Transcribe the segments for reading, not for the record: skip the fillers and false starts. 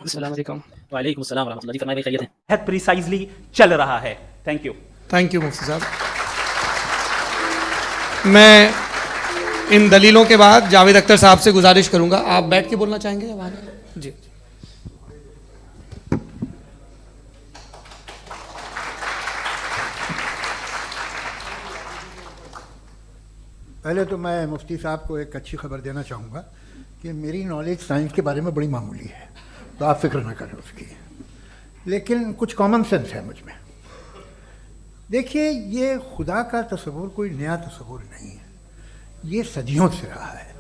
السلام علیکم. وعلیکم السلام ورحمۃ اللہ. جی فرمائیے خیریت ہے؟ بہت پریسائزلی چل رہا ہے. Thank you. تھینک یو مفتی صاحب. میں ان دلیلوں کے بعد جاوید اختر صاحب سے گزارش کروں گا, آپ بیٹھ کے بولنا چاہیں گے یا وہاں؟ جی. پہلے تو میں مفتی صاحب کو ایک اچھی خبر دینا چاہوں گا کہ میری نالج سائنس کے بارے میں بڑی معمولی ہے, تو آپ فکر نہ کریں اس کی, لیکن کچھ کامن سینس ہے مجھ میں. دیکھیے, یہ خدا کا تصور کوئی نیا تصور نہیں ہے, یہ صدیوں سے رہا ہے.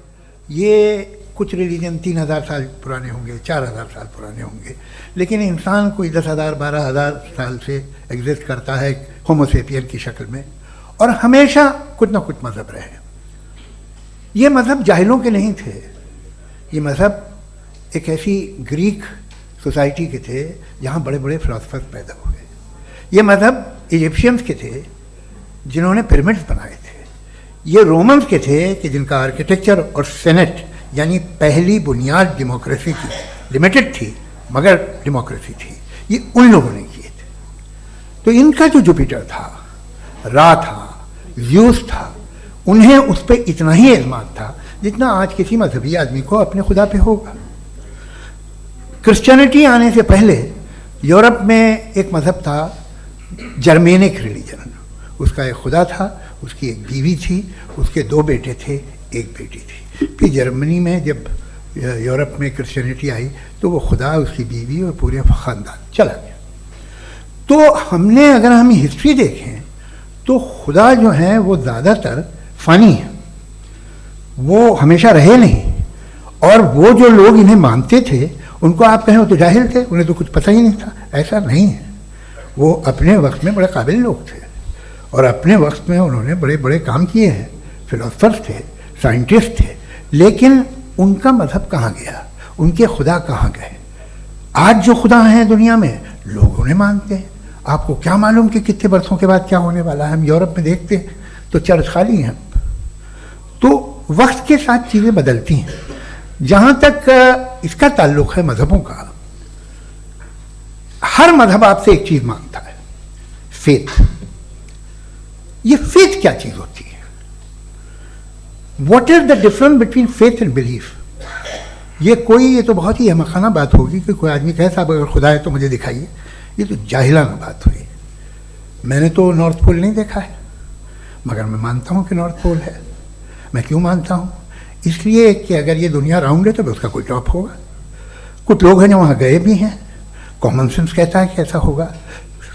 یہ کچھ ریلیجن 3000 سال پرانے ہوں گے, 4000 سال پرانے ہوں گے, لیکن انسان کوئی 10,000 12,000 سال سے ایگزسٹ کرتا ہے ہومو سیپین کی شکل میں, اور ہمیشہ کچھ نہ کچھ مذہب رہے. یہ مذہب جاہلوں کے نہیں تھے, یہ مذہب ایک ایسی گریک سوسائٹی کے تھے جہاں بڑے بڑے فلاسفرز پیدا ہوئے. یہ مذہب ایجپشینس کے تھے جنہوں نے پیرامڈز بنائے تھے. یہ رومنز کے تھے کہ جن کا آرکیٹیکچر اور سینٹ یعنی پہلی بنیاد ڈیموکریسی کی لمیٹڈ تھی مگر ڈیموکریسی تھی, یہ ان لوگوں نے کیے تھے. تو ان کا جو جوپیٹر تھا, را تھا, زیوس تھا, انہیں اس پہ اتنا ہی اعتماد تھا جتنا آج کسی مذہبی آدمی کو اپنے خدا پہ ہوگا. کرسچینٹی آنے سے پہلے یورپ میں ایک مذہب تھا جرمینک ریلیجن. اس کا ایک خدا تھا, اس کی ایک بیوی تھی, اس کے 2 بیٹے تھے, ایک بیٹی تھی. پھر جرمنی میں جب یورپ میں کرسچینٹی آئی تو وہ خدا, اس کی بیوی اور پورے خاندان چلا گیا. تو ہم نے اگر ہم ہسٹری دیکھیں تو خدا جو ہیں وہ زیادہ تر فانی ہیں, وہ ہمیشہ رہے نہیں. اور وہ جو لوگ انہیں مانتے تھے ان کو آپ کہیں وہ تو جاہل تھے, انہیں تو کچھ پتہ ہی نہیں تھا. ایسا نہیں ہے, وہ اپنے وقت میں بڑے قابل لوگ تھے اور اپنے وقت میں انہوں نے بڑے بڑے کام کیے ہیں. فلاسفرز تھے, سائنٹسٹ تھے, لیکن ان کا مذہب کہاں گیا, ان کے خدا کہاں گئے؟ آج جو خدا ہیں دنیا میں لوگ انہیں مانتے ہیں. آپ کو کیا معلوم کہ کتنے برسوں کے بعد کیا ہونے والا ہے؟ ہم یورپ میں دیکھتے ہیں تو چرچ خالی ہیں. تو وقت کے ساتھ چیزیں بدلتی ہیں. جہاں تک اس کا تعلق ہے مذہبوں کا, ہر مذہب آپ سے ایک چیز مانگتا ہے, فیتھ. یہ فیتھ کیا چیز ہوتی ہے؟ What is the difference between faith and belief? یہ تو بہت ہی احمقانہ بات ہوگی کہ کوئی آدمی کہے صاحب اگر خدا ہے تو مجھے دکھائیے. یہ تو جاہلانہ بات ہوئی. میں نے تو نارتھ پول نہیں دیکھا ہے, مگر میں مانتا ہوں کہ نارتھ پول ہے. میں کیوں مانتا ہوں؟ اس لیے کہ اگر یہ دنیا راؤنڈ ہے تو اس کا کوئی ٹاپ ہوگا. کچھ لوگ ہیں جو وہاں گئے بھی ہیں, کامن سینس کہتا ہے کہ ایسا ہوگا,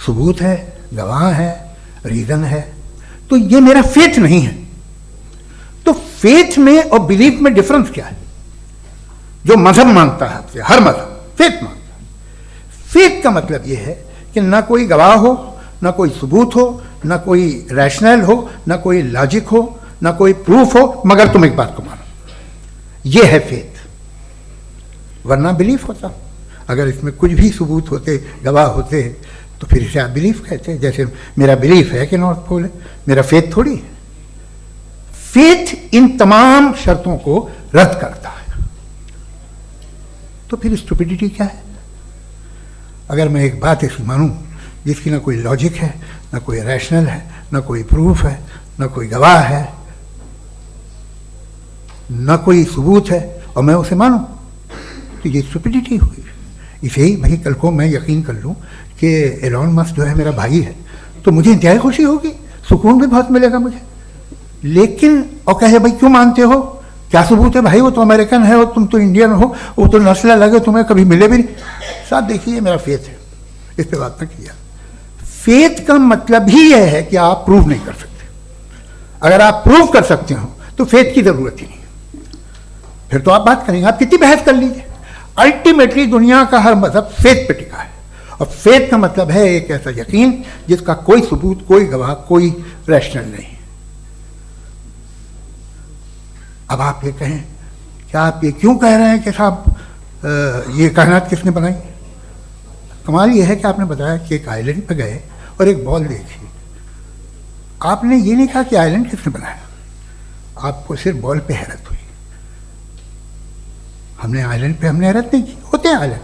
ثبوت ہے, گواہ ہے, ریزن ہے. تو یہ میرا فیتھ نہیں ہے. تو فیتھ میں اور بلیف میں ڈفرنس کیا ہے؟ جو مذہب مانگتا ہے آپ سے, ہر مذہب فیتھ مانگتا ہے. فیتھ کا مطلب یہ ہے کہ نہ کوئی گواہ ہو, نہ کوئی ثبوت ہو, نہ کوئی ریشنل ہو, نہ کوئی لاجک ہو, نہ کوئی پروف ہو, مگر تم ایک بات کو مانو. یہ ہے فیتھ. ورنہ بلیف ہوتا. اگر اس میں کچھ بھی ثبوت ہوتے, گواہ ہوتے, تو پھر اسے آپ بلیف کہتے. جیسے میرا بلیف ہے کہ نارتھ پول ہے, میرا فیتھ تھوڑی ہے. فیتھ ان تمام شرطوں کو رد کرتا ہے. تو پھر اسٹوپیڈیٹی کیا ہے؟ اگر میں ایک بات ایسی مانوں جس کی نہ کوئی لاجک ہے, نہ کوئی ریشنل ہے, نہ کوئی پروف ہے, نہ کوئی گواہ ہے, نہ کوئی ثبوت ہے, اور میں اسے مانوں, تو یہ اسٹوپیڈیٹی ہوئی. اسے ہی بھائی کل کو میں یقین کر لوں کہ ایلون مسک جو ہے میرا بھائی ہے تو مجھے انتہائی خوشی ہوگی, سکون بھی بہت ملے گا مجھے. لیکن اور کہے بھائی کیوں مانتے ہو, کیا ثبوت ہے بھائی, وہ تو امریکن ہے اور تم تو انڈین ہو, وہ تو نسل الگ ہے, تمہیں کبھی ملے بھی نہیں. صاحب دیکھیے, میرا فیتھ ہے, اس پہ بات نہ کیا. فیتھ کا مطلب ہی یہ ہے کہ آپ پروف نہیں کر سکتے. اگر آپ پروف کر سکتے ہو تو فیتھ کی ضرورت ہی نہیں. پھر تو آپ بات کریں گے, آپ کتنی بحث کر لیجیے. الٹیمیٹلی دنیا کا ہر مذہب فیتھ پہ ٹکا ہے, اور فیتھ کا مطلب ہے ایک ایسا یقین جس کا کوئی ثبوت, کوئی گواہ, کوئی ریشنل نہیں. اب آپ یہ کہیں کیا آپ یہ کیوں کہہ رہے ہیں کہ صاحب یہ کائنات کس نے بنائی؟ کمال یہ ہے کہ آپ نے بتایا کہ ایک آئلینڈ پہ گئے اور ایک بال دیکھی. آپ نے یہ نہیں کہا کہ آئلینڈ کس نے بنایا, آپ کو صرف بال پہ حیرت ہوئی. ہم نے آئلینڈ پہ ہم نے حیرت نہیں کی. ہوتے ہیں آئلینڈ,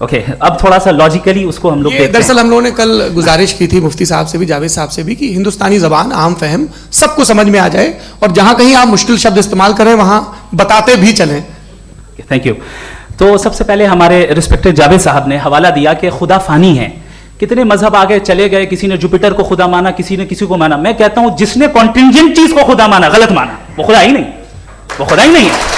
اوکے اب تھوڑا سا لاجیکلی اس کو ہم لوگ دیکھتے ہیں. دراصل ہم لوگوں نے کل گزارش کی تھی مفتی صاحب سے بھی, جاوید صاحب سے بھی, کہ ہندوستانی زبان عام فہم سب کو سمجھ میں آ جائے, اور جہاں کہیں آپ مشکل شبد استعمال کریں وہاں بتاتے بھی چلیں. Thank you. تو سب سے پہلے ہمارے ریسپیکٹڈ جاوید صاحب نے حوالہ دیا کہ خدا فانی ہے. کتنے مذہب آگے چلے گئے, کسی نے جوپیٹر کو خدا مانا, کسی نے کسی کو مانا. میں کہتا ہوں جس نے کانٹینجنٹ چیز کو خدا مانا غلط مانا, وہ خدا ہی نہیں, وہ خدا ہی نہیں ہے.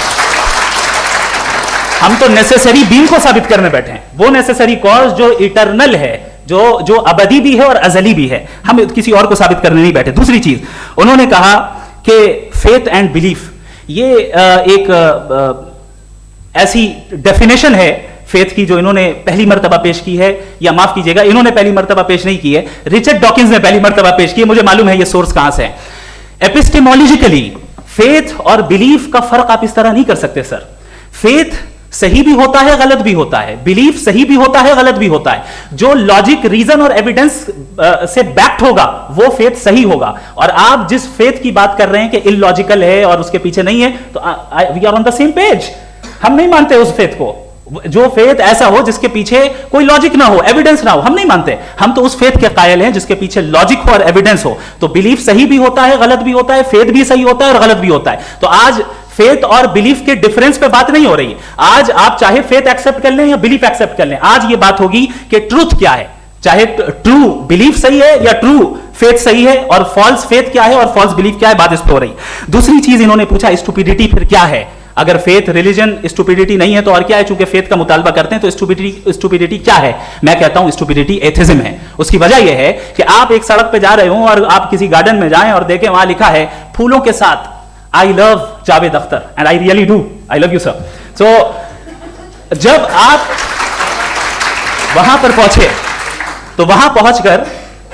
ہم تو نیسیسری بینگ کو ثابت کرنے بیٹھے ہیں, وہ نیسیسری کاز جو ایٹرنل ہے, جو ابدی بھی ہے اور ازلی بھی ہے, ہم کسی اور کو ثابت کرنے نہیں بیٹھے. دوسری چیز انہوں نے کہا کہ فیتھ اینڈ بلیف یہ ایک ایسی ڈیفینیشن ہے فیتھ کی جو انہوں نے پہلی مرتبہ پیش کی ہے, یا معاف کیجیے گا انہوں نے پہلی مرتبہ پیش نہیں کی ہے, رچرڈ ڈاکنز نے پہلی مرتبہ پیش کی ہے. مجھے معلوم ہے یہ سورس کہاں سے ہے. ایپسٹیمولوجیکلی فیتھ اور بلیف کا فرق آپ اس طرح نہیں کر سکتے سر. فیتھ صحیح بھی ہوتا ہے, غلط بھی ہوتا ہے. بلیف صحیح بھی ہوتا ہے, غلط بھی ہوتا ہے. جو لاجک, ریزن اور ایویڈنس سے بیکڈ ہوگا وہ فیتھ صحیح ہوگا. اور آپ جس فیتھ کی بات کر رہے ہیں کہ ان لاجیکل ہے اور اس کے پیچھے نہیں ہے, تو we are on the same page. ہم نہیں مانتے اس فیتھ کو. جو فیتھ ایسا ہو جس کے پیچھے کوئی لاجک نہ ہو, ایویڈنس نہ ہو, ہم نہیں مانتے. ہم تو اس فیتھ کے قائل ہیں جس کے پیچھے لاجک ہو اور ایویڈنس ہو. تو بلیف صحیح بھی ہوتا ہے, غلط بھی ہوتا ہے. فیتھ بھی صحیح ہوتا ہے اور غلط بھی ہوتا ہے. تو آج فیتھ اور بلیف کے ڈیفرنس پہ بات نہیں ہو رہی. آج آپ چاہے فیتھ ایکسپٹ کر لیں یا بلیف ایکسپٹ کر لیں, آج یہ بات ہوگی کہ ٹروتھ کیا ہے. چاہے ٹرو بلیف صحیح ہے یا ٹرو فیتھ صحیح ہے, اور فالس فیتھ کیا ہے اور فالس بلیف کیا ہے, بات اس پہ ہو رہی. دوسری چیز انہوں نے پوچھا اسٹوپیڈیٹی پھر کیا ہے. اگر فیتھ ریلیجن اسٹوپیڈیٹی نہیں ہے تو اور کیا ہے. چونکہ فیتھ کا مطالبہ کرتے ہیں تو اسٹوپیڈیٹی کیا ہے. میں کہتا ہوں اسٹوپیڈیٹی ایتھزم ہے. اس کی وجہ یہ ہے کہ آپ ایک سڑک پہ جا رہے ہوں اور آپ کسی گارڈن میں جائیں اور دیکھیں وہاں لکھا ہے پھولوں کے ساتھ I love Javed Akhtar, and I really do. I love you sir. So جب آپ وہاں پر پہنچے تو وہاں پہنچ کر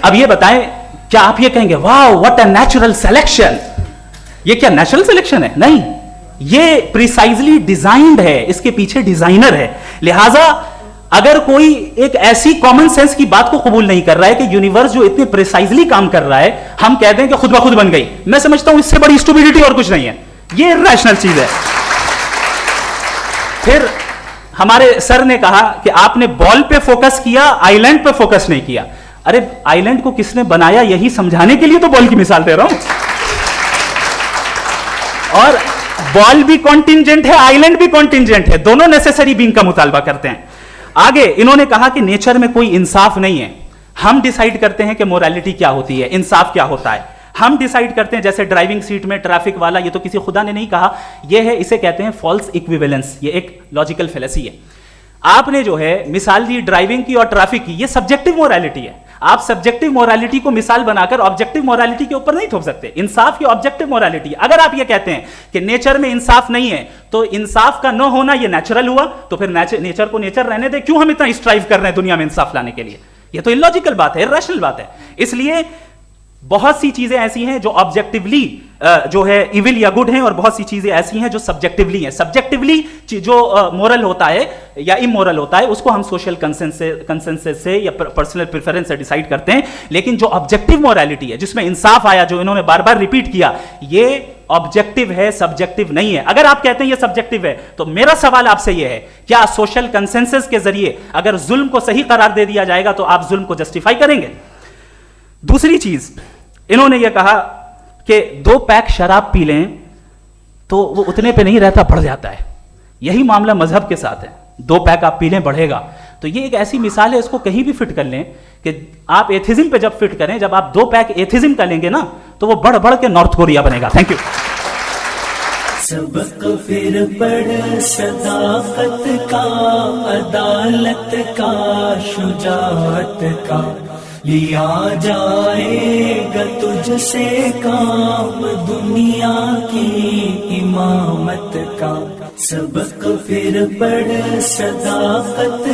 اب یہ بتائیں, کیا آپ یہ کہیں گے واو واٹ اے نیچرل سلیکشن. یہ کیا نیچرل سلیکشن ہے؟ نہیں, یہ پریسائزلی ڈیزائنڈ ہے, اس کے پیچھے ڈیزائنر ہے. لہذا اگر کوئی ایک ایسی کامن سینس کی بات کو قبول نہیں کر رہا ہے کہ یونیورس جو اتنے پریسائزلی کام کر رہا ہے, ہم کہتے ہیں کہ خود بخود بن گئی, میں سمجھتا ہوں اس سے بڑی اسٹوپیڈیٹی اور کچھ نہیں ہے. یہ ریشنل چیز ہے. پھر ہمارے سر نے کہا کہ آپ نے بال پہ فوکس کیا, آئی لینڈ پہ فوکس نہیں کیا. ارے آئی لینڈ کو کس نے بنایا یہی سمجھانے کے لیے تو بال کی مثال دے رہا ہوں. اور بال بھی کانٹینجنٹ ہے, آئی لینڈ بھی کانٹینجنٹ ہے, دونوں نیسیسری بینگ کا مطالبہ کرتے ہیں. آگے انہوں نے کہا کہ نیچر میں کوئی انصاف نہیں ہے. ہم ڈیسائیڈ کرتے ہیں کہ موریلٹی کیا ہوتی ہے, انصاف کیا ہوتا ہے. ہم ڈیسائیڈ کرتے ہیں, جیسے ڈرائیونگ سیٹ میں ٹریفک والا, یہ تو کسی خدا نے نہیں کہا, یہ ہے, اسے کہتے ہیں فالس ایکویویلنس. یہ ایک لاجیکل فیلیسی ہے. آپ نے جو ہے مثال دی ڈرائیونگ کی اور ٹریفک کی, یہ سبجیکٹو موریلٹی ہے. آپ سبجیکٹو موریلٹی کو مثال بنا کر آبجیکٹو موریلٹی کے اوپر نہیں تھوپ سکتے. انصاف کی آبجیکٹو موریلٹی. اگر آپ یہ کہتے ہیں کہ نیچر میں انصاف نہیں ہے تو انصاف کا نہ ہونا یہ نیچرل ہوا, تو پھر نیچر کو نیچر رہنے دے, کیوں ہم اتنا اسٹرائیو کر رہے ہیں دنیا میں انصاف لانے کے لیے. یہ تو illogical بات ہے, irrational بات ہے. اس لیے بہت سی چیزیں ایسی ہیں جو آبجیکٹیولی جو ہے ایول یا گڈ ہیں, اور بہت سی چیزیں ایسی ہیں جو سبجیکٹیولی ہیں. سبجیکٹیولی جو مورل ہوتا ہے یا امورل ہوتا ہے اس کو ہم سوشل کنسنسس سے یا پرسنل پریفرنس سے ڈیسائیڈ کرتے ہیں. لیکن جو آبجیکٹیو مورالٹی ہے جس میں انصاف آیا, جو انہوں نے بار بار ریپیٹ کیا, یہ آبجیکٹیو ہے, سبجیکٹیو نہیں ہے. اگر آپ کہتے ہیں یہ سبجیکٹیو ہے تو میرا سوال آپ سے یہ ہے, کیا سوشل کنسنسس کے ذریعے اگر ظلم کو صحیح قرار دے دیا جائے گا تو آپ ظلم کو جسٹیفائی کریں گے؟ دوسری چیز انہوں نے یہ کہا کہ 2 پیک شراب پی لیں تو وہ اتنے پہ نہیں رہتا, بڑھ جاتا ہے. یہی معاملہ مذہب کے ساتھ ہے. 2 پیک آپ پی لیں بڑھے گا. تو یہ ایک ایسی مثال ہے, اس کو کہیں بھی فٹ کر لیں کہ آپ ایتھزم پہ جب فٹ کریں, جب آپ 2 پیک ایتھزم کا لیں گے نا تو وہ بڑھ بڑھ کے نارتھ کوریا بنے گا. Thank you. سبق پھر پڑھ صداقت کا, عدالت کا, شجاعت کا, لیا جائے گا تجھ سے کام دنیا کی امامت کا. سبق پھر پڑھ صداقت